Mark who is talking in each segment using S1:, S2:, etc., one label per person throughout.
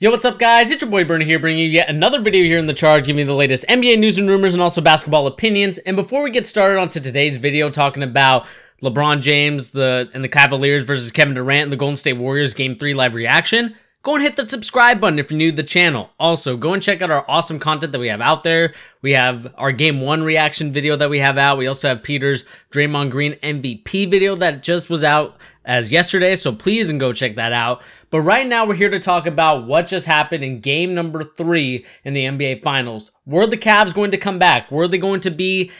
S1: Yo, what's up guys? It's your boy Bernie here, bringing you yet another video here in the charge, giving you the latest NBA news and rumors and also basketball opinions. And before we get started onto today's video talking about LeBron James and the Cavaliers versus Kevin Durant and the Golden State Warriors Game 3 live reaction, go and hit the subscribe button if you're new to the channel. Also, go and check out our awesome content that we have out there. We have our Game 1 reaction video that we have out. We also have Peter's Draymond Green MVP video that just was out as yesterday, so please and go check that out. But right now, we're here to talk about what just happened in game number 3 in the NBA Finals. Were the Cavs going to come back? Were they going to be,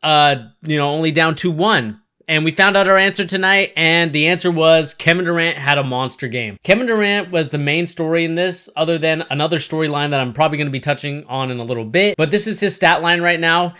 S1: only down 2-1? And we found out our answer tonight, and the answer was Kevin Durant had a monster game. Kevin Durant was the main story in this, other than another storyline that I'm probably going to be touching on in a little bit. But this is his stat line right now.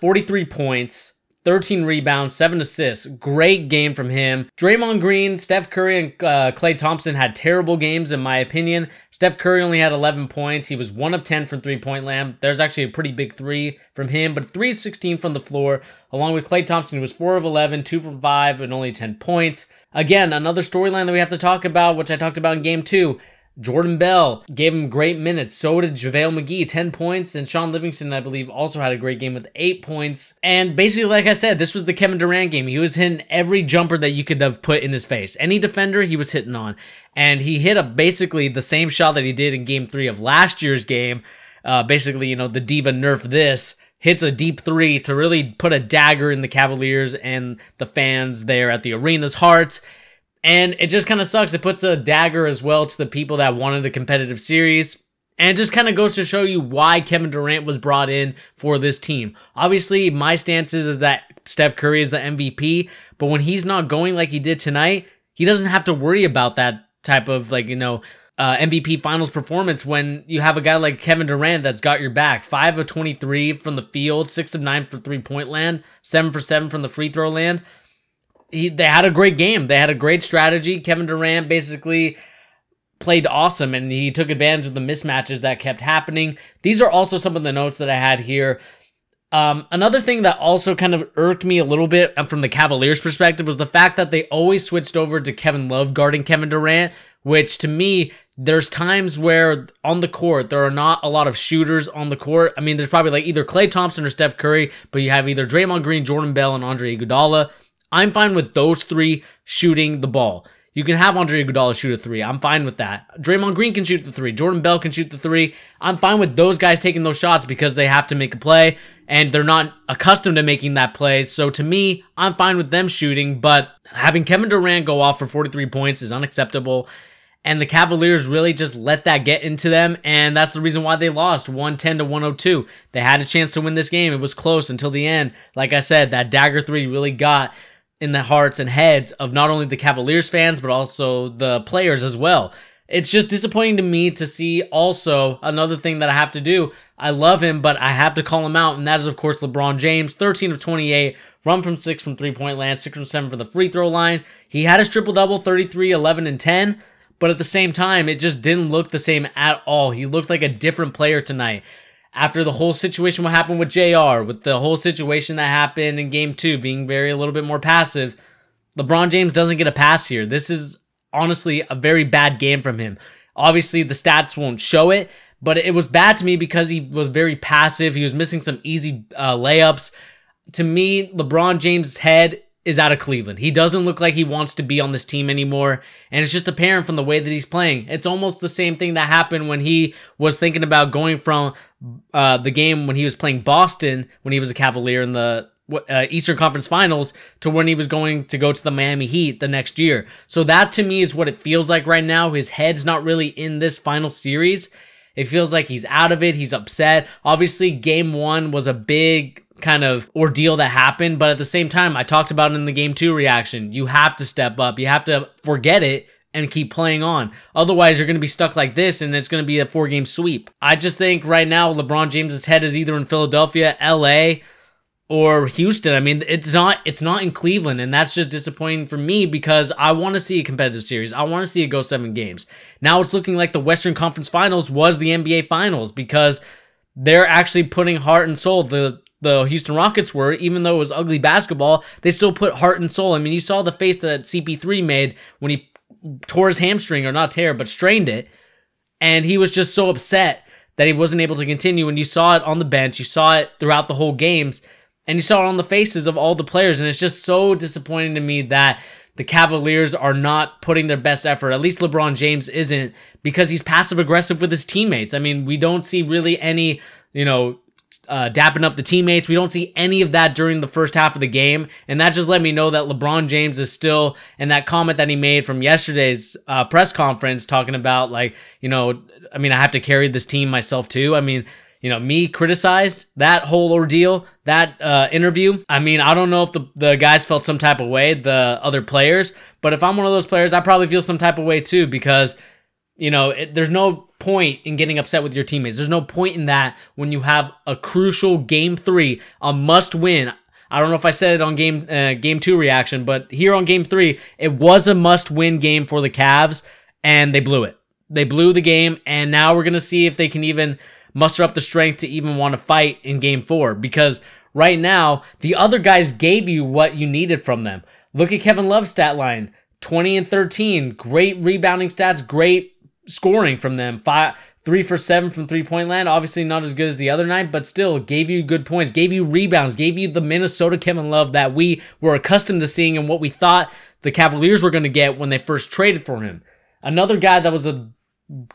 S1: 43 points. 13 rebounds, 7 assists. Great game from him. Draymond Green, Steph Curry, and Klay Thompson had terrible games in my opinion. Steph Curry only had 11 points. He was 1 of 10 from three-point land. There's actually a pretty big 3 from him, but 3 of 16 from the floor, along with Klay Thompson, who was 4 of 11, 2 from 5, and only 10 points. Again, another storyline that we have to talk about, which I talked about in Game 2. Jordan Bell gave him great minutes. So did JaVale McGee, 10 points. And Sean Livingston, I believe, also had a great game with 8 points. And basically, like I said, this was the Kevin Durant game. He was hitting every jumper that you could have put in his face. Any defender, he was hitting on. And he hit basically the same shot that he did in Game 3 of last year's game. Basically, the diva nerf this. Hits a deep 3 to really put a dagger in the Cavaliers and the fans there at the arena's hearts. And it just kind of sucks. It puts a dagger as well to the people that wanted a competitive series. And it just kind of goes to show you why Kevin Durant was brought in for this team. Obviously, my stance is that Steph Curry is the MVP. But when he's not going like he did tonight, he doesn't have to worry about that type of, MVP finals performance when you have a guy like Kevin Durant that's got your back. 5 of 23 from the field, 6 of 9 for three-point land, 7 for 7 from the free throw land. They had a great game. They had a great strategy. Kevin Durant basically played awesome, and he took advantage of the mismatches that kept happening. These are also some of the notes that I had here. Another thing that also kind of irked me a little bit from the Cavaliers' perspective was the fact that they always switched over to Kevin Love guarding Kevin Durant, which to me, there's times where on the court, there are not a lot of shooters on the court. I mean, there's probably either Klay Thompson or Steph Curry, but you have either Draymond Green, Jordan Bell, and Andre Iguodala. I'm fine with those 3 shooting the ball. You can have Andre Iguodala shoot a 3. I'm fine with that. Draymond Green can shoot the 3. Jordan Bell can shoot the 3. I'm fine with those guys taking those shots because they have to make a play, and they're not accustomed to making that play. So to me, I'm fine with them shooting, but having Kevin Durant go off for 43 points is unacceptable. And the Cavaliers really just let that get into them, and that's the reason why they lost 110 to 102. They had a chance to win this game. It was close until the end. Like I said, that dagger 3 really got in the hearts and heads of not only the Cavaliers fans, but also the players as well. It's just disappointing to me to see also another thing that I have to do. I love him, but I have to call him out, and that is, of course, LeBron James. 13 of 28, 1 from 6 from three-point land, 6 from 7 from the free throw line. He had his triple-double, 33, 11, and 10, but at the same time, it just didn't look the same at all. He looked like a different player tonight. After the whole situation, what happened with JR, with the whole situation that happened in Game 2, being a little bit more passive, LeBron James doesn't get a pass here. This is honestly a very bad game from him. Obviously, the stats won't show it, but it was bad to me because he was very passive. He was missing some easy layups. To me, LeBron James' head is out of Cleveland. He doesn't look like he wants to be on this team anymore, and it's just apparent from the way that he's playing. It's almost the same thing that happened when he was thinking about going from the game when he was playing Boston, when he was a Cavalier in the Eastern Conference Finals, to when he was going to go to the Miami Heat the next year. So that to me is what it feels like right now. His head's not really in this final series. It feels like he's out of it. He's upset. Obviously, Game 1 was a big kind of ordeal that happened, but at the same time, I talked about it in the Game 2 reaction. You have to step up. You have to forget it and keep playing on. Otherwise, you're going to be stuck like this, and it's going to be a 4-game sweep. I just think right now, LeBron James' head is either in Philadelphia, LA, or Houston. I mean, it's not in Cleveland, and that's just disappointing for me because I want to see a competitive series. I want to see it go 7 games. Now it's looking like the Western Conference Finals was the NBA Finals because they're actually putting heart and soul. The Houston Rockets were, even though it was ugly basketball, they still put heart and soul. I mean, you saw the face that CP3 made when he tore his hamstring, or not tear, but strained it. And he was just so upset that he wasn't able to continue. And you saw it on the bench. You saw it throughout the whole games. And you saw it on the faces of all the players. And it's just so disappointing to me that the Cavaliers are not putting their best effort. At least LeBron James isn't, because he's passive-aggressive with his teammates. I mean, we don't see really any, dapping up the teammates. We don't see any of that during the first half of the game. And that just let me know that LeBron James is still, and that comment that he made from yesterday's press conference talking about, like, I have to carry this team myself too. I mean, me criticized that whole ordeal, that interview. I mean, I don't know if the guys felt some type of way, the other players, but if I'm one of those players, I probably feel some type of way too, because, there's no point in getting upset with your teammates. There's no point in that when you have a crucial Game 3, a must-win. I don't know if I said it on Game 2 reaction, but here on Game 3, it was a must-win game for the Cavs, and they blew it. They blew the game, and now we're going to see if they can even muster up the strength to even want to fight in Game 4, because right now, the other guys gave you what you needed from them. Look at Kevin Love's stat line, 20 and 13, great rebounding stats, great scoring from them, 3 for 7 from three-point land, obviously not as good as the other night, but still gave you good points, gave you rebounds, gave you the Minnesota Kevin Love that we were accustomed to seeing and what we thought the Cavaliers were going to get when they first traded for him. Another guy that was a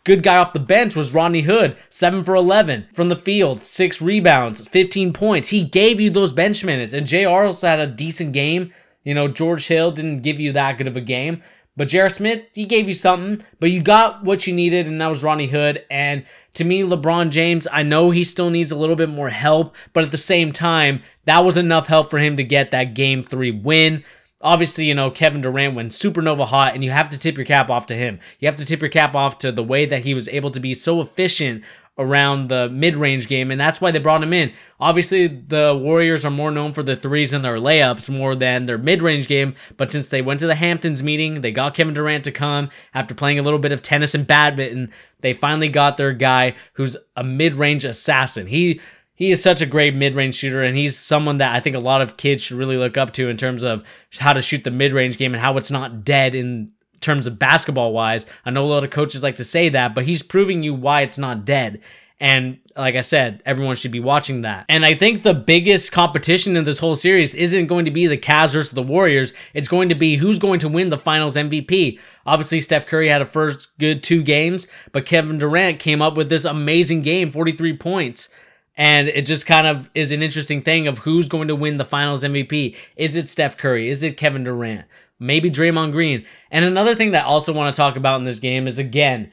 S1: good guy off the bench was Rodney Hood, 7 for 11 from the field, 6 rebounds, 15 points. He gave you those bench minutes, and JR also had a decent game. George Hill didn't give you that good of a game, but J.R. Smith, he gave you something, but you got what you needed, and that was Rodney Hood. And to me, LeBron James, I know he still needs a little bit more help, but at the same time, that was enough help for him to get that Game 3 win. Obviously, Kevin Durant went supernova hot, and you have to tip your cap off to him. You have to tip your cap off to the way that he was able to be so efficient around the mid-range game, and that's why they brought him in. Obviously, the Warriors are more known for their threes and their layups more than their mid-range game, but since they went to the Hamptons meeting, they got Kevin Durant to come. After playing a little bit of tennis and badminton, they finally got their guy who's a mid-range assassin. He is such a great mid-range shooter, and he's someone that I think a lot of kids should really look up to in terms of how to shoot the mid-range game and how it's not dead in terms of basketball-wise. I know a lot of coaches like to say that, but he's proving you why it's not dead. And like I said, everyone should be watching that. And I think the biggest competition in this whole series isn't going to be the Cavs versus the Warriors. It's going to be who's going to win the Finals MVP. Obviously, Steph Curry had a first good 2 games, but Kevin Durant came up with this amazing game, 43 points. And it just kind of is an interesting thing of who's going to win the Finals MVP. Is it Steph Curry? Is it Kevin Durant? Maybe Draymond Green. And another thing that I also want to talk about in this game is, again,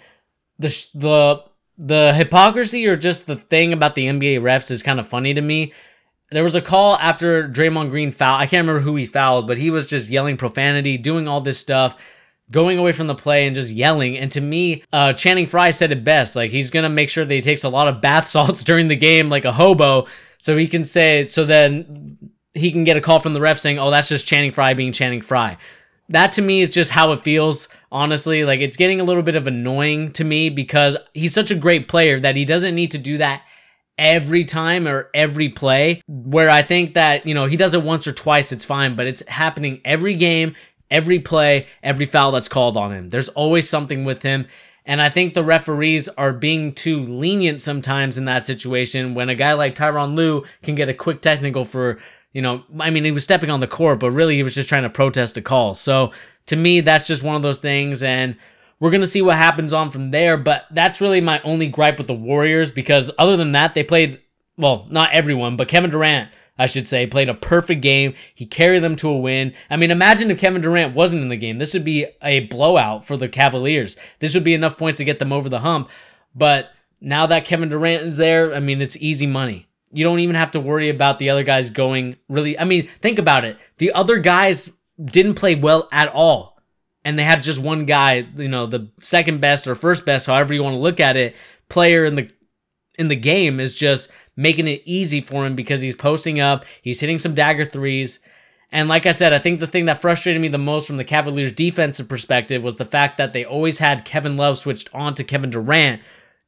S1: the hypocrisy, or just the thing about the NBA refs is kind of funny to me. There was a call after Draymond Green fouled. I can't remember who he fouled, but he was just yelling profanity, doing all this stuff, going away from the play and just yelling. And to me, Channing Frye said it best. Like, he's going to make sure that he takes a lot of bath salts during the game like a hobo, so he can say, so then he can get a call from the ref saying, oh, that's just Channing Frye being Channing Frye. That to me is just how it feels, honestly. Like, it's getting a little bit of annoying to me because he's such a great player that he doesn't need to do that every time or every play, where I think that, he does it once or twice, it's fine, but it's happening every game, every play, every foul that's called on him. There's always something with him, and I think the referees are being too lenient sometimes in that situation when a guy like Tyronn Lue can get a quick technical for, he was stepping on the court, but really he was just trying to protest a call. So to me, that's just one of those things, and we're going to see what happens on from there, but that's really my only gripe with the Warriors, because other than that, they played, well, not everyone, but Kevin Durant, I should say, played a perfect game. He carried them to a win. I mean, imagine if Kevin Durant wasn't in the game. This would be a blowout for the Cavaliers. This would be enough points to get them over the hump, but now that Kevin Durant is there, it's easy money. You don't even have to worry about the other guys going really... think about it. The other guys didn't play well at all, and they had just one guy, the second best or first best, however you want to look at it, player in the game is just making it easy for him because he's posting up, he's hitting some dagger threes. And like I said, I think the thing that frustrated me the most from the Cavaliers' defensive perspective was the fact that they always had Kevin Love switched on to Kevin Durant,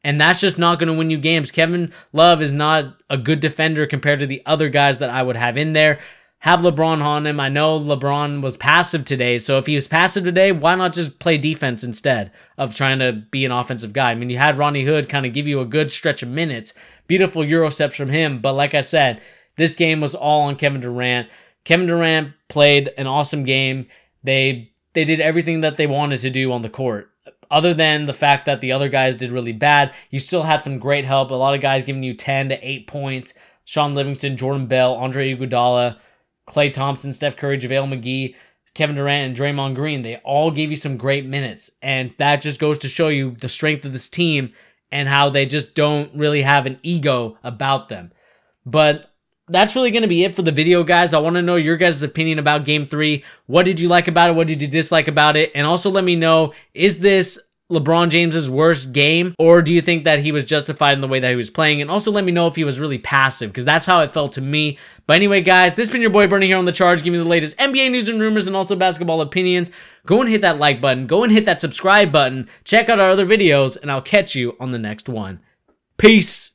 S1: and that's just not going to win you games. Kevin Love is not a good defender compared to the other guys that I would have in there. have LeBron on him. I know LeBron was passive today, so if he was passive today, why not just play defense instead of trying to be an offensive guy? I mean, you had Rodney Hood kind of give you a good stretch of minutes. Beautiful Euro steps from him, but like I said, this game was all on Kevin Durant. Kevin Durant played an awesome game. They did everything that they wanted to do on the court. Other than the fact that the other guys did really bad, you still had some great help. A lot of guys giving you 10 to 8 points. Sean Livingston, Jordan Bell, Andre Iguodala, Klay Thompson, Steph Curry, JaVale McGee, Kevin Durant, and Draymond Green. They all gave you some great minutes. And that just goes to show you the strength of this team and how they just don't really have an ego about them. But that's really going to be it for the video, guys. I want to know your guys' opinion about Game 3. What did you like about it? What did you dislike about it? And also let me know, is this LeBron James's worst game, or do you think that he was justified in the way that he was playing? And also let me know if he was really passive, because that's how it felt to me. But anyway, guys, this has been your boy Bernie here on The Charge, giving you the latest NBA news and rumors and also basketball opinions. Go and hit that like button. Go and hit that subscribe button. Check out our other videos, and I'll catch you on the next one. Peace.